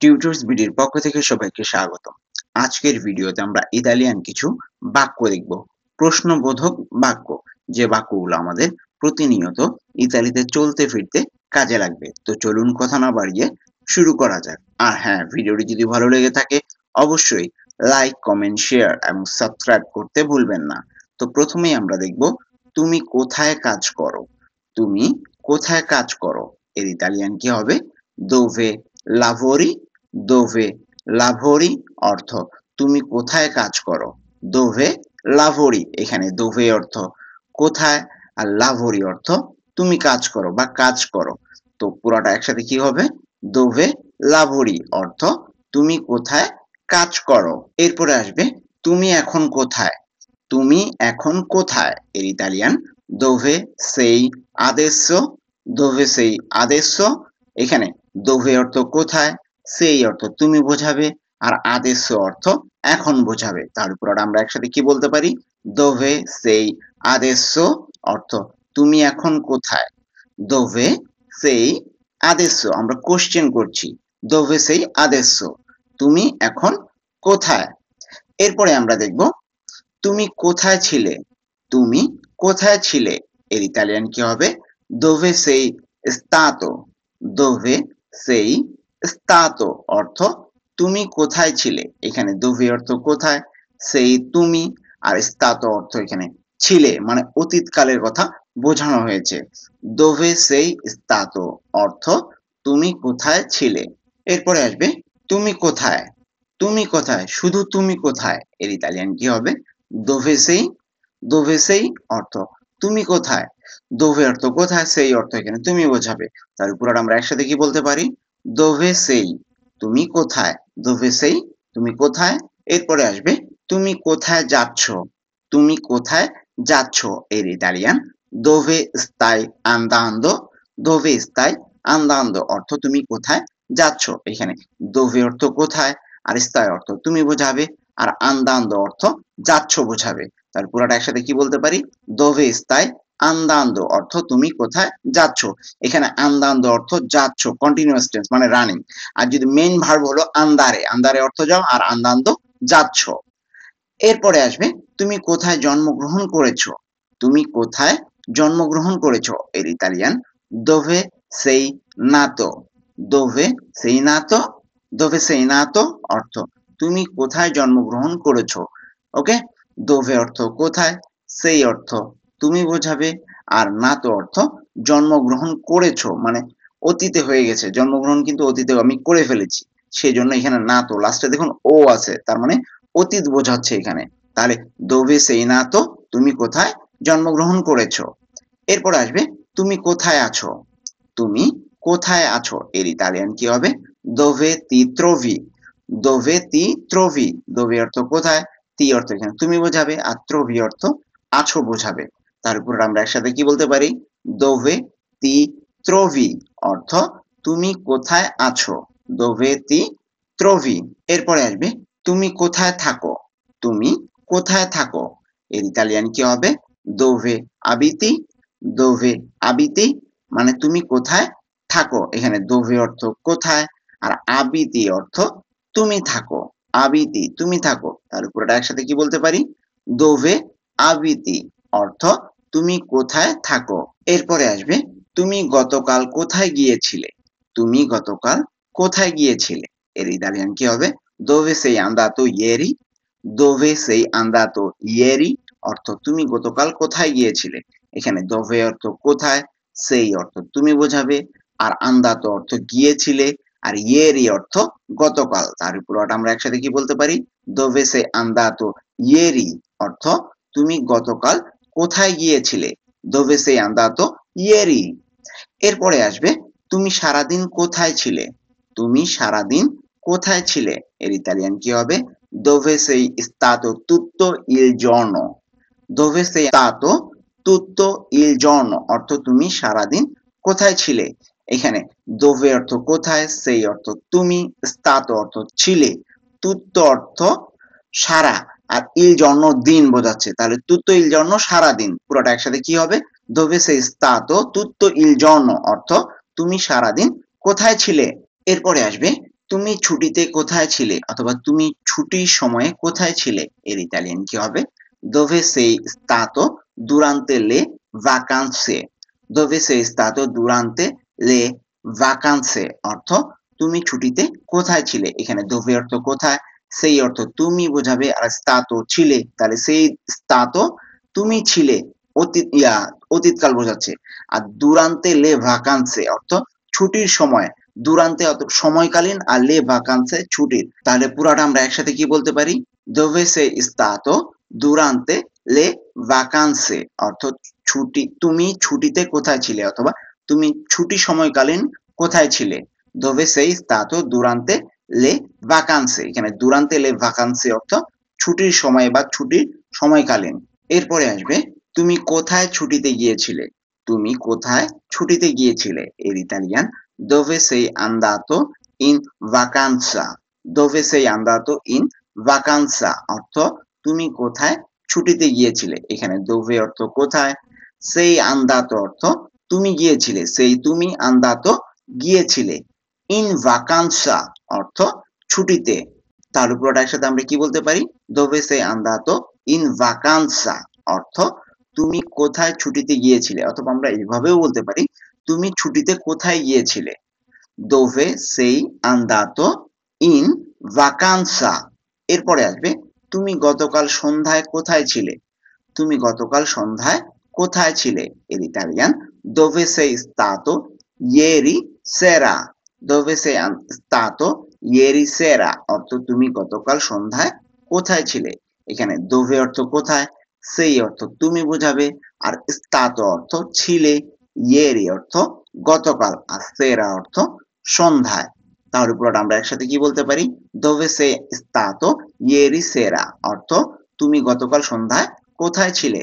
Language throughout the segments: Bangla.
টিউটরস বিডির পক্ষ থেকে সবাইকে স্বাগত। আজকের ভিডিওতে আমরা ইতালিয়ান কিছু বাক্য দেখব। প্রশ্নবোধক বাক্য, যে বাক্যগুলো আমাদের প্রতিনিয়ত ইতালিতে চলতে ফিরতে কাজে লাগবে। তো চলুন কথা না বাড়িয়ে শুরু করা যাক। আর হ্যাঁ, ভিডিওটি যদি ভালো লেগে থাকে অবশ্যই লাইক, কমেন্ট, শেয়ার এবং সাবস্ক্রাইব করতে ভুলবেন না। তো প্রথমেই আমরা দেখব তুমি কোথায় কাজ করো। তুমি কোথায় কাজ করো এর ইতালিয়ান কি হবে? দোভে lavori, dove lavori অর্থ তুমি কোথায় কাজ করো। dove lavori, এখানে dove অর্থ কোথায় আর lavori অর্থ তুমি কাজ করো বা কাজ করো। তো পুরোটা একসাথে কি হবে? dove lavori অর্থ তুমি কোথায় কাজ করো। এরপরে আসবে তুমি এখন কোথায়। তুমি এখন কোথায় এর Italian dove sei adesso, dove sei adesso, এখানে dove অর্থ কোথায়, সেই অর্থ তুমি বোঝাবে, আর adesso অর্থ এখন বোঝাবে। তার উপর আমরা একসাথে কি বলতে পারি? dove sei adesso অর্থ তুমি এখন কোথায়। dove sei adesso আমরা কোশ্চেন করছি। dove sei adesso তুমি এখন কোথায়। এরপরে আমরা দেখব তুমি কোথায় ছিলে। তুমি কোথায় ছিলে এর ইতালিয়ান কি হবে? dove sei stato, dove sei stato অর্থ তুমি কোথায় ছিলে। এখানে dove অর্থ কোথায়, সেই তুমি, আর stato অর্থ এখানে ছিলে, মানে অতীতকালের কথা বোঝানো হয়েছে। dove sei stato অর্থ তুমি কোথায় ছিলে। এরপরে আসবে তুমি কোথায়। তুমি কোথায়, শুধু তুমি কোথায় এর ইতালিয়ান কি হবে? dove sei, dove sei অর্থ তুমি কোথায়। dove অর্থ কোথায়, সেই অর্থ এখানে তুমি বোঝাবে। তার উপর আমরা একসাথে কি বলতে পারি? dove sei তুমি কোথায়, dove sei তুমি কোথায়। এরপরে আসবে তুমি কোথায় যাচ্ছ। তুমি কোথায় যাচ্ছ এর Italian dove stai andando, dove stai andando অর্থ তুমি কোথায় যাচ্ছ। এখানে dove অর্থ কোথায়, আর stai অর্থ তুমি বোঝাবে, আর andando অর্থ যাচ্ছ বোঝাবে। তার পুরোটা একসাথে কি বলতে পারি? dove stai andando অর্থ তুমি কোথায় যাচ্ছ। এখানে andando অর্থ যাচ্ছ, কন্টিনিউয়াস টেন্স মানে রানিং। আর যদি মেইন ভার্ব হলো andare, andare অর্থ যাও, আর andando যাচ্ছ। এরপরে আসবে তুমি কোথায় জন্মগ্রহণ করেছো। তুমি কোথায় জন্মগ্রহণ করেছো এর Italian dove sei nato, dove sei nato, dove sei nato অর্থ তুমি কোথায় জন্মগ্রহণ করেছো। ওকে, dove অর্থ কোথায়, সেই অর্থ তুমি বোঝাবে, আর nato অর্থ জন্মগ্রহণ করেছো, মানে অতীতে হয়ে গেছে, জন্মগ্রহণ কিন্তু অতীতে আমি করে ফেলেছি, সেই জন্য এখানে nato লাস্টে দেখুন ও আছে, তার মানে অতীত বোঝাচ্ছে এখানে। তাহলে dove sei nato তুমি কোথায় জন্মগ্রহণ করেছো। এরপর আসবে তুমি কোথায় আছো। তুমি কোথায় আছো এর ইতালিয়ান কি হবে? dove ti trovi, dove ti trovi, dove অর্থ কোথায়, ti অর্থ এখানে তুমি বোঝাবে, আর trovi অর্থ আছো বোঝাবে। তার উপর আমরা একসাথে কি বলতে পারি? dove ti trovi অর্থ তুমি কোথায় আছো, dove ti trovi। এরপরে আসবে তুমি কোথায় থাকো। তুমি কোথায় থাকো এর ইতালিয়ান কি হবে? dove abiti, dove abiti মানে তুমি কোথায় থাকো। এখানে dove অর্থ কোথায়, আর abiti অর্থ তুমি থাকো। abiti তুমি থাকো। তার উপর একসাথে কি বলতে পারি? dove abiti অর্থ তুমি কোথায় থাকো। এরপরে আসবে তুমি গতকাল কোথায় গিয়েছিলে। তুমি গতকাল কোথায় গিয়েছিলে এর ইতালিয়ান কি হবে? dove sei andato ieri, dove sei andato ieri অর্থ তুমি গতকাল কোথায় গিয়েছিলে। এখানে dove অর্থ কোথায়, সেই অর্থ তুমি বোঝাবে, আর andato অর্থ গিয়েছিলে, আর ieri অর্থ গতকাল। তার উপর আমরা একসাথে কি বলতে পারি? dove sei andato ieri অর্থ তুমি গতকাল কোথায় গিয়েছিলে, dove sei andato ieri। এরপরে আসবে তুমি সারাদিন কোথায় ছিলে। তুমি সারাদিন কোথায় ছিলে এর ইতালিয়ান কি হবে? dove sei stato tutto il giorno, dove sei stato tutto il giorno অর্থ তুমি সারাদিন কোথায় ছিলে। এখানে dove অর্থ কোথায়, সেই অর্থ তুমি, stato অর্থ ছিলে, tutto অর্থ সারা, আর il giorno দিন বোঝাচ্ছে, তাহলে tutto il giorno সারাদিন। পুরোটা একসাথে কি হবে? dove sei stato tutto il giorno অর্থ তুমি সারাদিন কোথায় ছিলে। এরপরে আসবে তুমি ছুটিতে কোথায় ছিলে অথবা তুমি ছুটির সময়ে কোথায় ছিলে এর ইতালিয়ান কি হবে? Dove sei stato durante le vacanze? Dove sei stato durante le vacanze? অর্থ তুমি ছুটিতে কোথায় ছিলে? এখানে dove অর্থ কোথায়, সেই অর্থ তুমি বোঝাবে, আর stato ছিলে, তাহলে সেই stato তুমি ছিলে, অতীতকাল বোঝাচ্ছে। আর durante le vacanze অর্থ ছুটির সময়, দুরান্তে সময়কালীন, আর লে ভাকান্সে ছুটির। তাহলে পুরাটা আমরা একসাথে কি বলতে পারি? dove sei stato durante le vacanze অর্থ ছুটি, তুমি ছুটিতে কোথায় ছিলে অথবা তুমি ছুটি সময়কালীন কোথায় ছিলে। dove sei stato durante le vacanze, এখানে durante le vacanze অর্থ ছুটির সময় বা ছুটির সময়কালীন। এরপরে আসবে তুমি কোথায় ছুটিতে গিয়েছিলে? তুমি কোথায় ছুটিতে গিয়েছিলে এর Italian dove sei andato in vacanza? Dove sei andato in vacanza অর্থ তুমি কোথায় ছুটিতে গিয়েছিলে। এখানে dove অর্থ কোথায়, sei andato অর্থ তুমি গিয়েছিলে, সেই তুমি andato গিয়েছিলে, in vacanza অর্থ ছুটিতে। তাহলে পুরোটা একসাথে আমরা কি বলতে পারি? dove sei andato in vacanza অর্থ তুমি কোথায় ছুটিতে গিয়েছিলে, অথবা আমরা এইভাবেও বলতে পারি তুমি ছুটিতে কোথায় গিয়েছিলে। dove sei andato in vacanza। এরপরে আসবে তুমি গতকাল সন্ধ্যায় কোথায় ছিলে? তুমি গতকাল সন্ধ্যায় কোথায় ছিলে এর Italian dove sei stato ieri sera? dove sei stato ieri sera অর্থ তুমি গতকাল সন্ধ্যায় কোথায় ছিলে। এখানে dove অর্থ কোথায়, সেই অর্থ তুমি বোঝাবে, আর stato অর্থ ছিলে, ieri অর্থ গতকাল, আর sera অর্থ সন্ধ্যায়। তাহলে পুরোটা আমরা একসাথে কি বলতে পারি? dove sei stato ieri sera অর্থ তুমি গতকাল সন্ধ্যায় কোথায় ছিলে।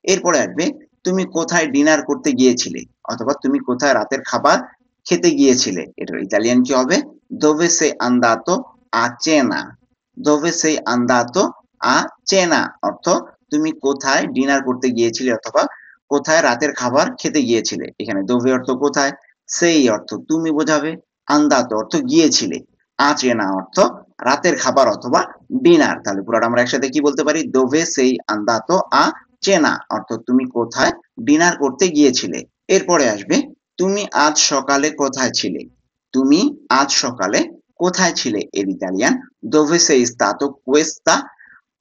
এরপরে আসবে তুমি কোথায় ডিনার করতে গিয়েছিলে অথবা তুমি কোথায় রাতের খাবার খেতে গিয়েছিলে। এটার ইতালিয়ান কি হবে? dove sei andato a cena? dove sei andato a cena অর্থ তুমি কোথায় ডিনার করতে গিয়েছিলে অথবা কোথায় রাতের খাবার খেতে গিয়েছিলে। এখানে dove অর্থ কোথায়, সেই অর্থ তুমি বোঝাবে, andato অর্থ গিয়েছিলে, a cena অর্থ রাতের খাবার অথবা ডিনার। তাহলে পুরোটা আমরা একসাথে কি বলতে পারি? dove sei andato a cena অর্থ তুমি কোথায় ডিনার করতে গিয়েছিলে। এরপরে আসবে তুমি আজ সকালে কোথায় ছিলে? তুমি আজ সকালে কোথায় ছিলে এর Italian dove sei stato questa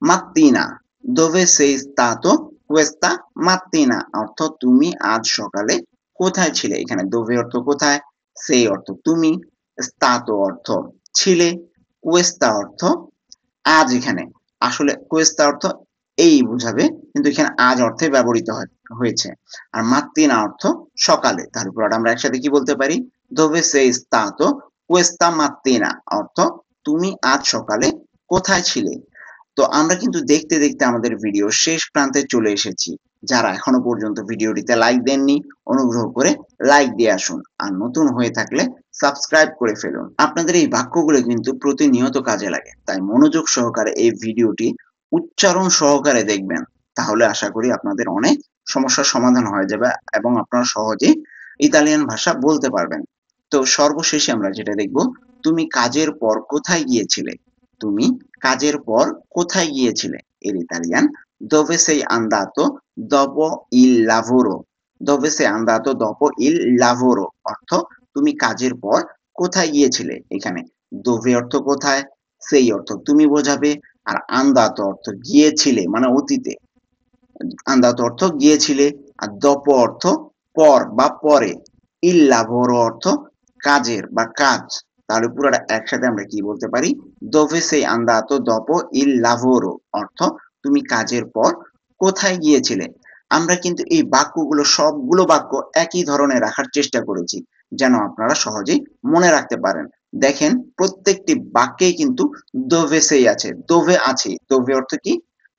mattina? dove sei stato questa mattina অর্থ তুমি আজ সকালে কোথায় ছিলে। এখানে dove অর্থ কোথায়, সেই অর্থ তুমি, stato অর্থ ছিলে, questa অর্থ আজ। এখানে আসলে questa অর্থ এই বোঝাবে, কিন্তু এখানে আজ অর্থে ব্যবহৃত হয়েছে। আর mattina অর্থ সকালে। তাহলে পুরোটা আমরা একসাথে কি বলতে পারি? dove sei stato questa mattina অর্থ তুমি আজ সকালে কোথায় ছিলে। তো আমরা কিন্তু দেখতে দেখতে আমাদের ভিডিও শেষ প্রান্তে চলে এসেছি। যারা এখনো পর্যন্ত ভিডিওটিতে লাইক দেননি, অনুগ্রহ করে লাইক দিয়ে আসুন, আর নতুন হয়ে থাকলে সাবস্ক্রাইব করে ফেলুন। আপনাদের এই বাক্যগুলো কিন্তু প্রতিনিয়ত কাজে লাগে, তাই মনোযোগ সহকারে এই ভিডিওটি উচ্চারণ সহকারে দেখবেন। তাহলে আশা করি আপনাদের অনেক সমস্যার সমাধান হয়ে যাবে এবং আপনারা সহজেই ইতালিয়ান ভাষা বলতে পারবেন। তো সর্বশেষে আমরা যেটা দেখব, তুমি কাজের পর কোথায় গিয়েছিলে? তুমি কাজের পর কোথায় গিয়েছিলে এর Italian dove sei andato dopo il lavoro? dove sei andato dopo il lavoro অর্থ তুমি কাজের পর কোথায় গিয়েছিলে। এখানে dove অর্থ কোথায়, সেই অর্থ তুমি বোঝাবে, আর andato অর্থ গিয়েছিলে মানে অতীতে, andato অর্থ গিয়েছিলে, আর dopo অর্থ পর বা পরে, il lavoro অর্থ কাজের বা কাজ। তাহলে পুরোটা একসাথে আমরা কি বলতে পারি? dove sei andato dopo il lavoro অর্থ তুমি কাজের পর কোথায় গিয়েছিলে। আমরা কিন্তু এই বাক্যগুলো, সবগুলো বাক্য একই ধরনের রাখার চেষ্টা করেছি, যেন আপনারা সহজেই মনে রাখতে পারেন। দেখেন প্রত্যেকটি বাক্যেই কিন্তু dove sei আছে, dove আছে, dove অর্থ কি?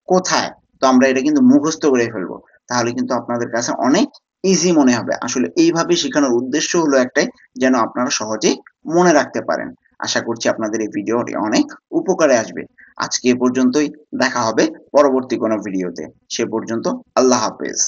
কোথায়। তো আমরা এটা কিন্তু মুখস্থ করে ফেলবো, তাহলে কিন্তু আপনাদের কাছে অনেক ইজি মনে হবে। আসলে এইভাবে শেখানোর উদ্দেশ্য হলো একটাই, যেন আপনারা সহজেই মনে রাখতে পারেন। আশা করছি আপনাদের এই ভিডিওটি অনেক উপকারে আসবে। আজকে এ পর্যন্তই, দেখা হবে পরবর্তী কোনো ভিডিওতে। সে পর্যন্ত আল্লাহ হাফেজ।